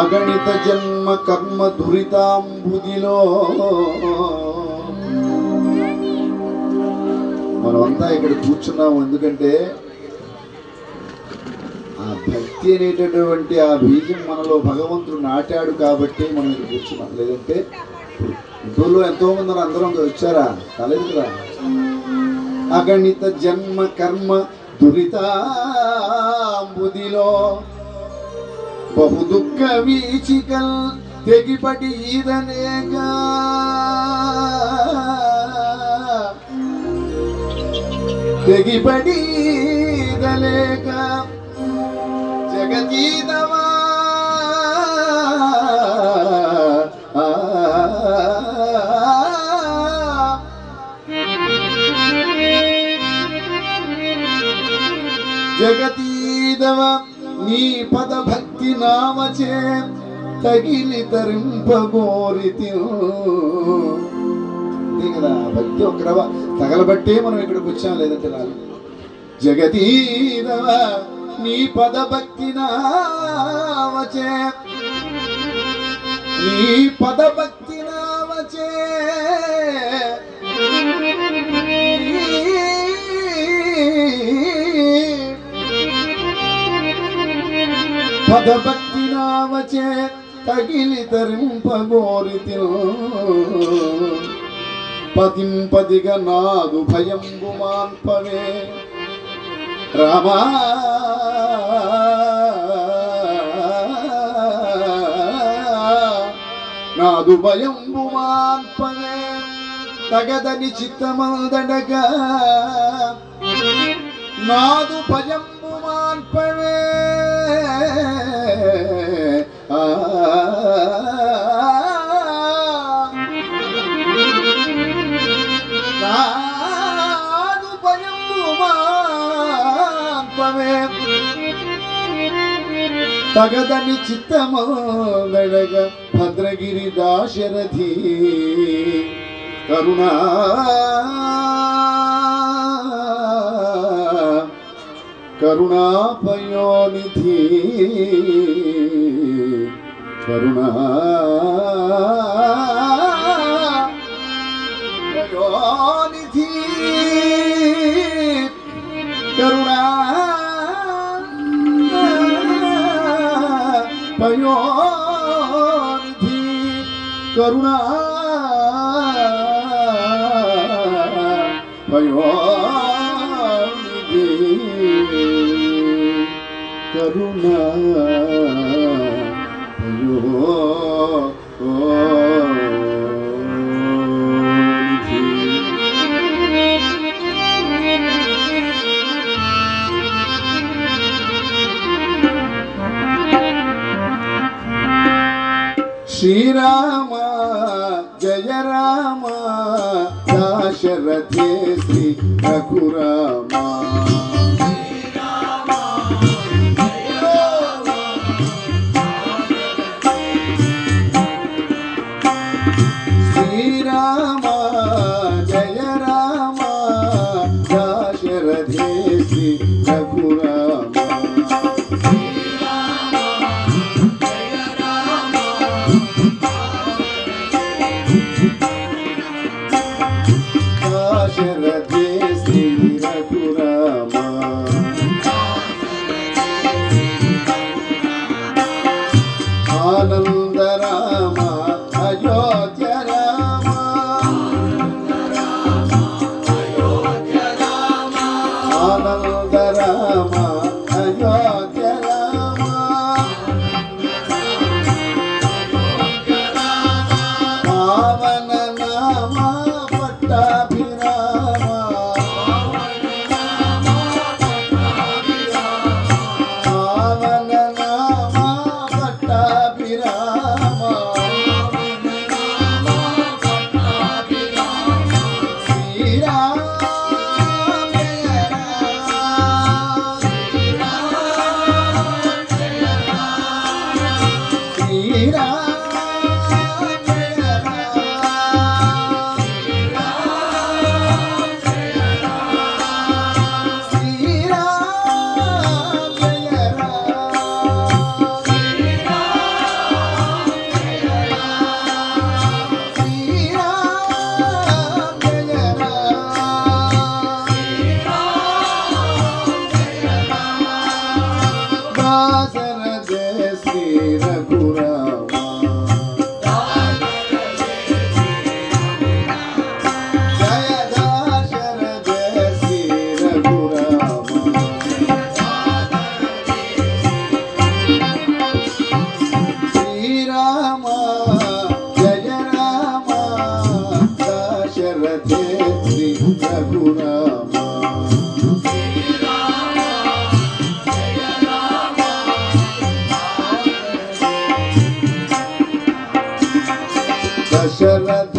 అగణిత జన్మ కర్మ దురితాంబుదిలో మనమంతా ఇక్కడ కూర్చున్నాము. ఎందుకంటే ఆ భక్తి అనేటటువంటి ఆ బీజం మనలో భగవంతుడు నాటాడు కాబట్టి మనం ఇక్కడ కూర్చున్నాం. లేదంటే ఇంట్లో ఎంతో మంది అందరం వచ్చారా? కాలేదు కదా. అగణిత జన్మ కర్మ దురితాంబుదిలో బహు దుఃఖ వీచికల్ తెగిపడి ఈదనేగా తెగిపడి ఈదలేక జగతీదవా జగతీదవ నీ పద భక్తి నామచే తగిలి తరింపగోరితి. అంతే కదా, భక్తి ఒక రవ తగలబట్టే మనం ఇక్కడికి వచ్చాం, లేదంటే రాదు. జగతీదవ నీ పద భక్తి నామచే నీ పద భక్తి నామచే పదభక్తి నామచే తగిలి తరింపగోరితి. పదింపదిగా నాదు భయంబు మాన్పవే రామా నాదు భయంబు మాన్పవే తగదని చిత్తమందడగా నాదు భయంబు మాన్పవే నాదు భయంబు మాన్పవే తగదని చిత్తమందడగా భద్రగిరి దాశరథి కరుణా కరుణాపయోనిధి కరుణాపయోనిధి కరుణాపయోనిధి కరుణాపయోనిధి కరుణా శ్రీరామ జయ రామ దాశరథే శ్రీ రఘురామ శ్రీరామ జయ రామ దాశరథే శ్రీ రఘురామ దాశరథే శ్రీ రఘురామ ఆనంద రామ అయోధ్య రామ ఆనంద రామ అయోధ్య రామ పావన నామ పట్టాభిరామ పావన నామ పట్టాభిరామ శ్రీరామ జయ శ్రీరామ జయ రఘురథే శ్రీ రఘురామ దశరథ